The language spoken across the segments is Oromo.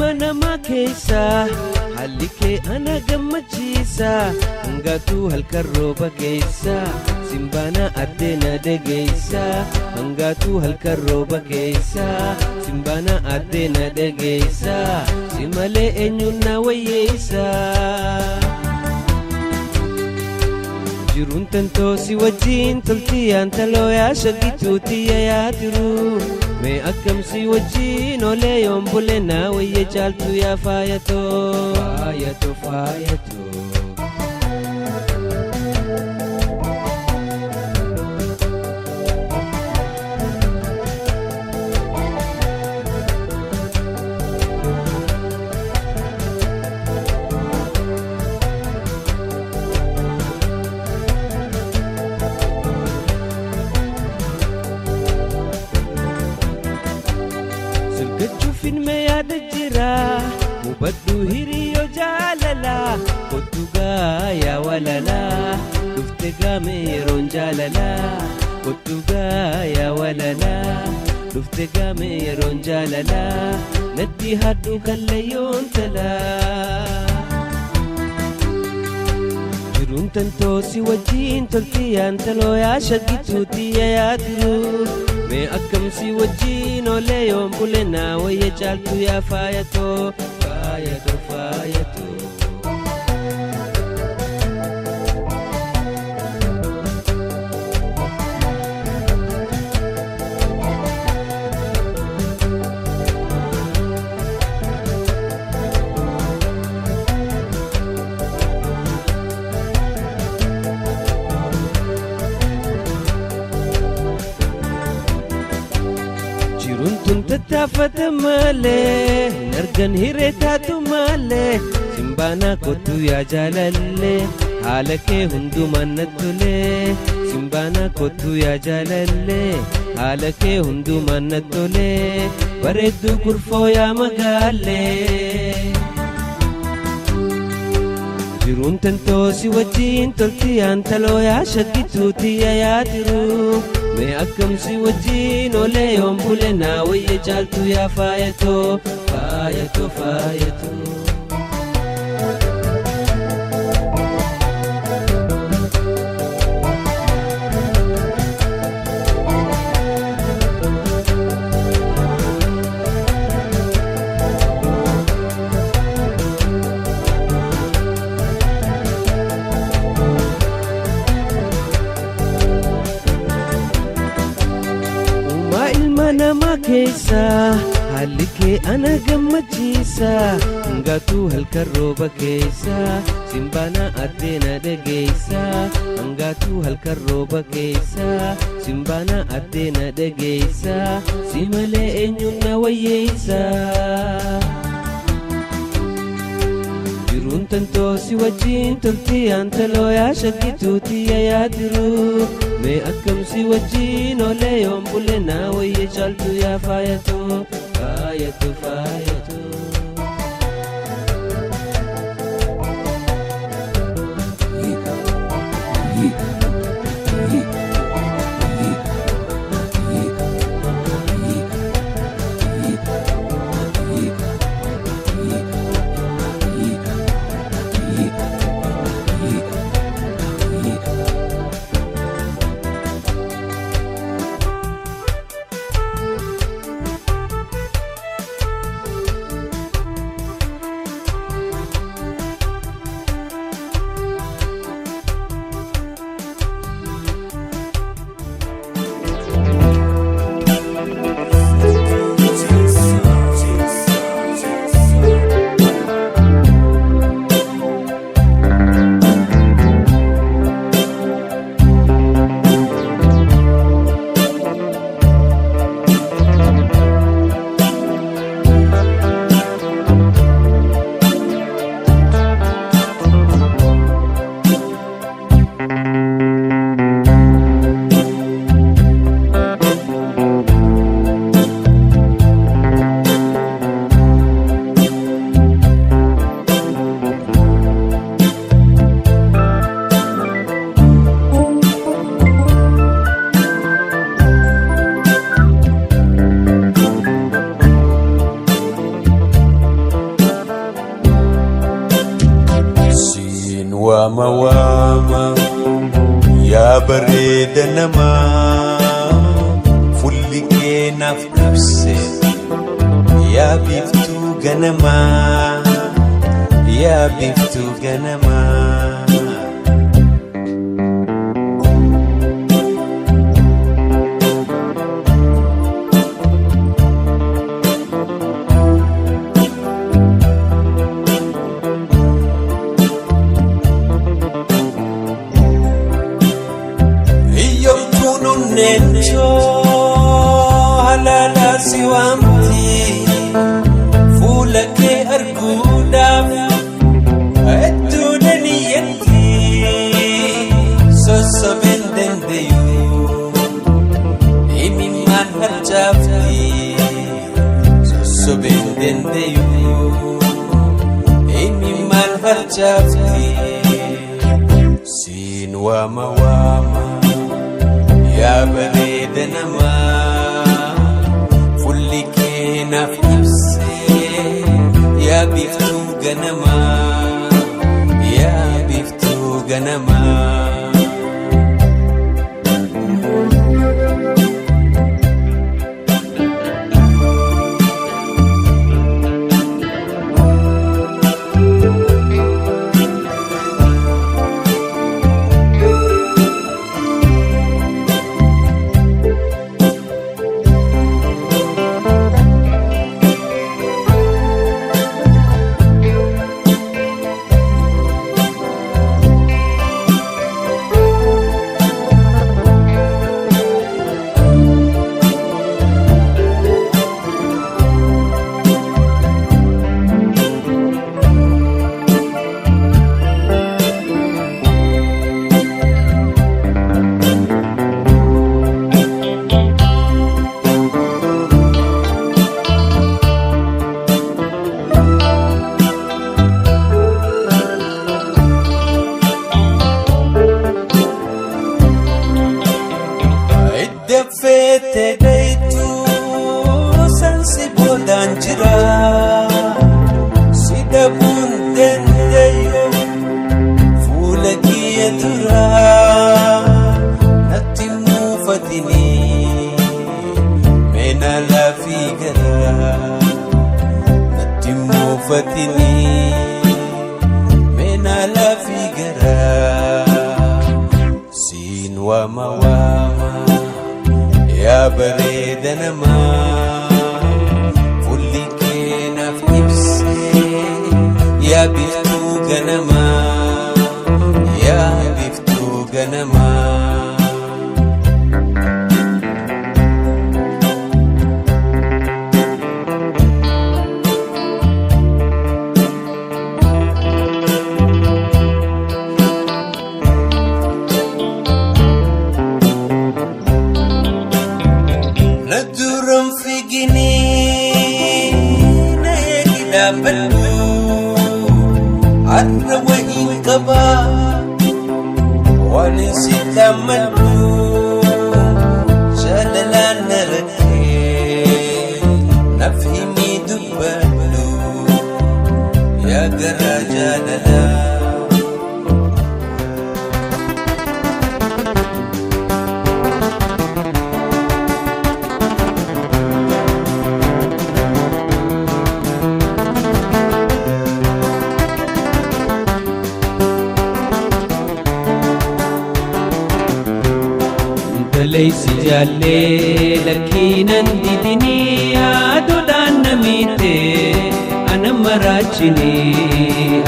ilma namaa keessa haalli kee ana gammachiisa hangaatu halkan rooba keessa simbana addeena dhageessa hangaatu halkan rooba keessa simbana addeena dhageessa si malee eenyuun na wayyeessa jiruun tantoo si wajjin toltiyaan taloo yaa shagituuti yaa tiru mee akkam si wajjin olee yoon bulee naa wayye caaltu yaa faayatoo faayatoo faayatoo filme yaada jira mubaddu hiriyo jaalala kottugaa yaa walala dhufte gaame yeroon jaalala kottugaa yaa walala dhufte gaame yeroon jaalala natti hadhu kallayyoon tala jiruun tantoo si wajjin toltiyaan taloo yaa shaggituuti yaa tiru mee akkam si wajjin olee yoon bulee naa wayye caaltu yaa faayatoo faayatoo faayatoo jiruun tattaafata malee nargan hireetaatu malee simbaanaa kottu yaa jaalallee haala kee hundumaan na tolee simbaanaa kottu yaa jaalallee haala kee hundumaan na tolee bareedduu kurfoo yaa magaallee jiruun tantoo si wajjin toltiyaan taloo yaa shaggituuti yaa tiru mee akkam si wajjin olee yoon bulee naa wayye caaltu yaa faayatoo faayatoo faayatoo namaa keessa haalli kee ana gammachiisa hangaatu halkan rooba keessa simbana addeena dhageessa hangaatu halkan rooba keessa simbana addeena dhageessa si malee eenyuun na wayyeessa jiruun tantoo si wajjin toltiyaan taloo yaa shaggituuti yaa tiru mee akkam si wajjin olee yoon bulee naa wayye caaltu yaa faayatoo faayatoo faayatoo biftu ganama, ya biftu ganama. Nencho halala siwamti fulake argudaf etudani yetti sosobendendeyu imiman harjafti sosobendendeyu imiman harjafti sinwa mawama يا بريد نما فلكي نفسي يا بيفتو غنما يا بيفتو غنما Fete deitu sensibo danjira sida bundendeyo fulaki edura natimu fatini mena la figara natimu fatini mena la figara sinwa mawama يا بريد نما فلكي نفسي يا بيفتو غنما يا بيفتو غنما Nadurum figini nayagida badu arwa inkaba wani sita madu jalalan narake nafhimi dubbadu ya gara jalala ليس جالي لكينا ديدني أدودان نميتي أنا مراجني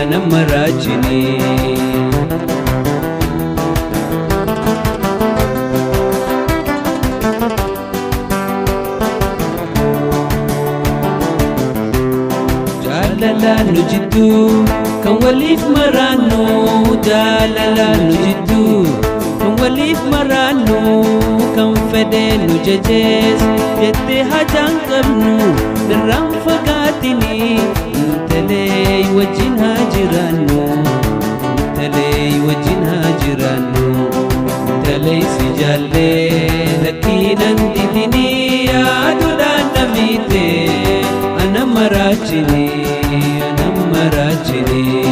أنا مراجني جاللا نجدو كان وليف مرانو جاللا نجدو وليف مرانو كم فدين ججيز جدي هجان قبنو درام فقاتني انتلي وجنها جرانو انتلي وجنها جرانو انتلي سجالي لكينا ديدني يا دودان نميتي أنا مراجني أنا مراجني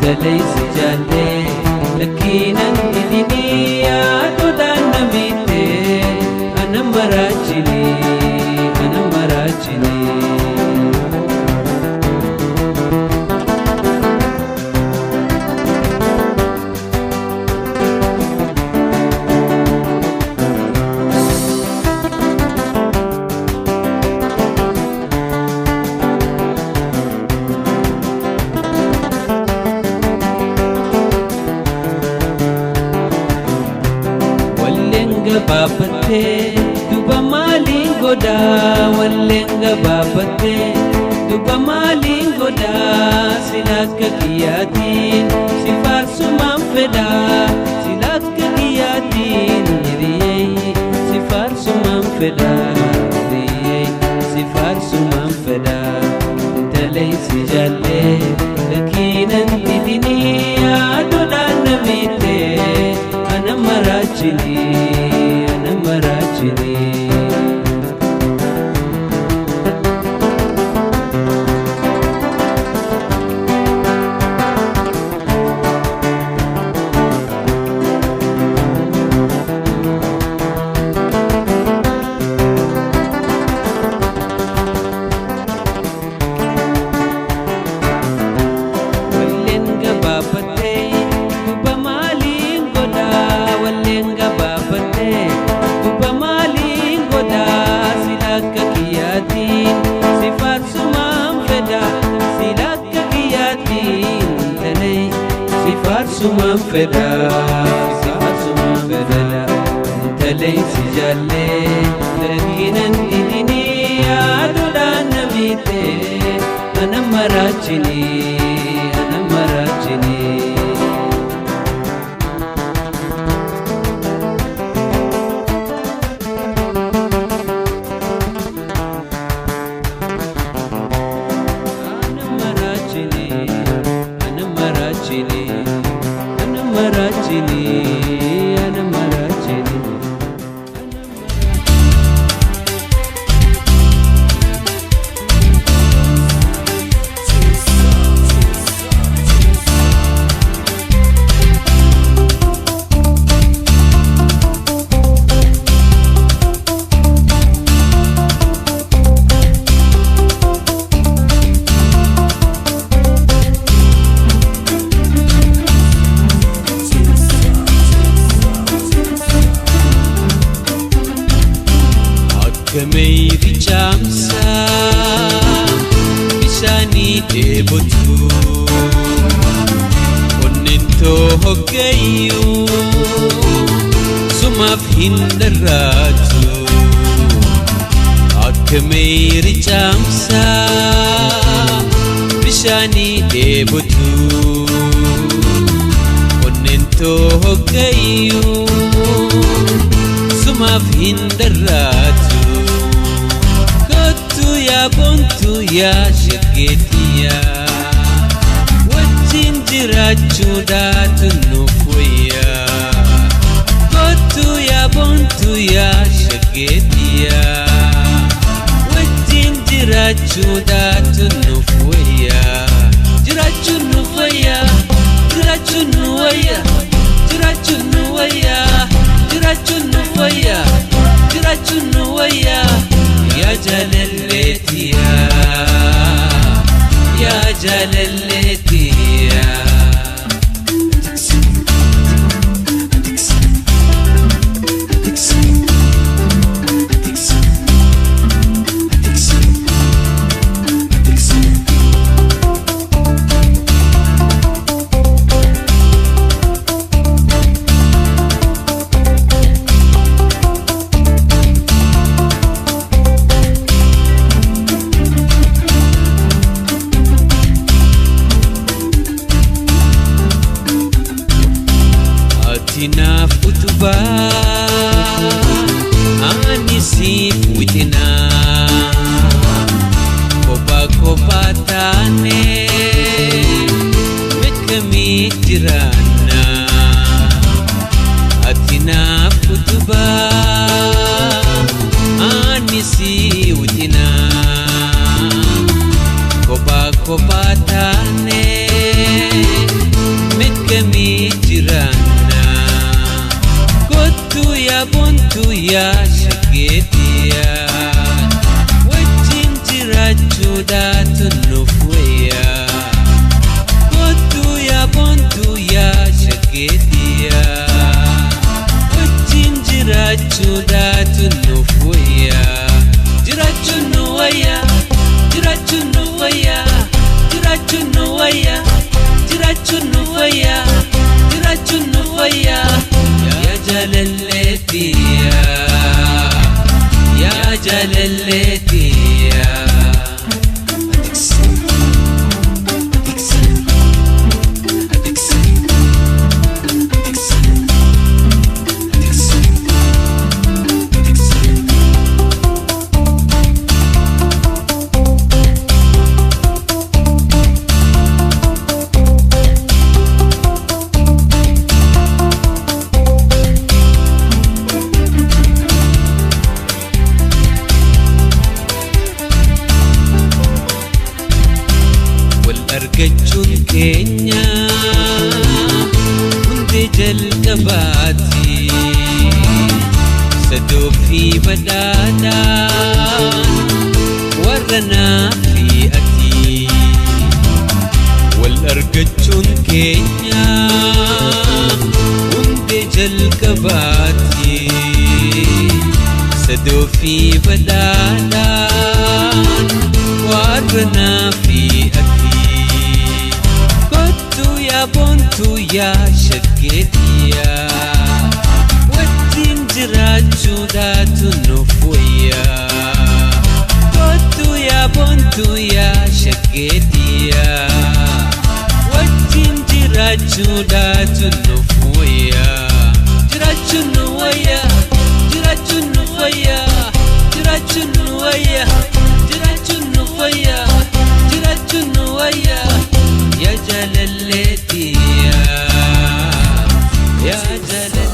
ليس جالي لكن أنتني يا دودان نبيتي أنا مراجلي أنا مراجلي babate duba malingoda wallenga babate duba malingoda silaka kiyatin sifarsu manfeda silaka kiyatin niriyei sifarsu manfeda niriyei sifarsu manfeda talay sijalle lakinan tidini adoda namite ana marajili Marajini Wallenga babate duba malingoda wallenga babate silaka kiyatin sifat sumam feda silaka kiyatin talay sifat sumam feda talay sijalle lakinan idini adulan nabite ana marajini ana marajini Kemeiri chamsa bisani debotu onento hogeyu sumaf hindaratu Kemeiri chamsa bisani debotu onento hogeyu sumaf hindaratu ya bontu ya shagetia wajin jirachu datu nufuya bontu ya bontu ya shagetia wajin jirachu datu nufuya jirachu nufuya jirachu nufuya jirachu nufuya jirachu nufuya jirachu nufuya يا جلالتي يا جلالتي Tina futuba anisi putina kopa kopa tane mekami tirana atina futuba anisi putina kopa kopa tane يا شقيتيا وجين جراجو دات النفوية بونتو يا بونتو يا شقيتيا وجين جراجو دات النفوية جراجو نويا جراجو نويا جراجو نويا جراجو نويا جراجو نويا يا جلالتيا يا جلالتيا والأرججون كينيا منتج الكباتي سدو في بدادا ورنا في أتي والأرججون كينيا منتج الكباتي سدو في بدادا ورنا في أتي يا بونتو يا شقيتيا وجين جراجو دات النفوية بونتو يا بونتو يا شقيتيا وجين جراجو دات النفوية جراجو نويا جراجو نويا جراجو نويا جراجو نويا جراجو نويا يا جلالتيا يا جلالتيا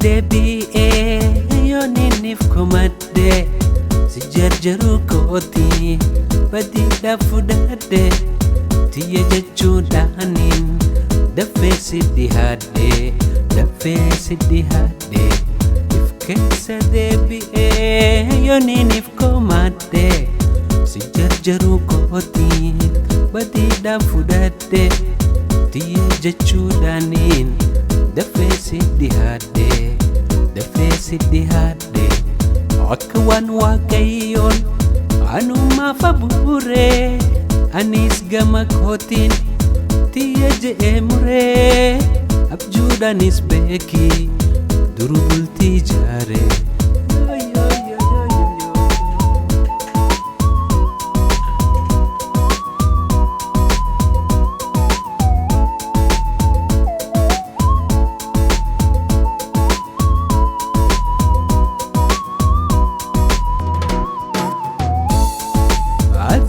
deebi'ee yooniiniif komadde si jarjaruu kooti badiidhaaf fudhadhe tiyya jechuudhaaniin dafee si dhihaadhe if keessa deebi'ee yooniiniif komadde si jarjaruu kooti badiidhaaf fudhadhe tiyya jechuudhaaniin dafee si dhihaadhe akka waan waaqayyoon anumaaf abuuree anis gama kootiin tiyya je'ee muree abjuudhaanis beekii duruu bultii ijaaree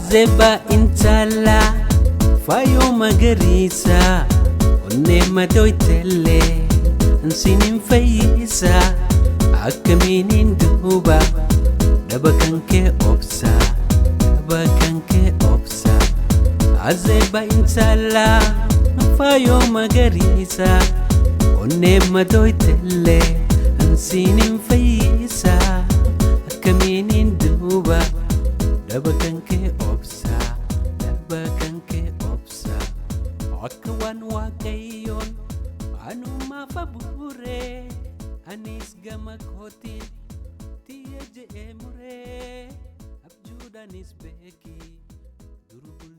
Zeba intala fayo magarisa onne madoitelle ansinin fayisa akkaminin duba Dabakanke obsa, dabakanke obsa. Azeba insala, fayo magarisa. Onne madoy telle, ansinin fayisa. Kaminin duba, dabakanke obsa, dabakanke obsa. Akawan wakayon, anu mafabure, anis gamak hotin. Tiye je emure, abjudanis beki, durubul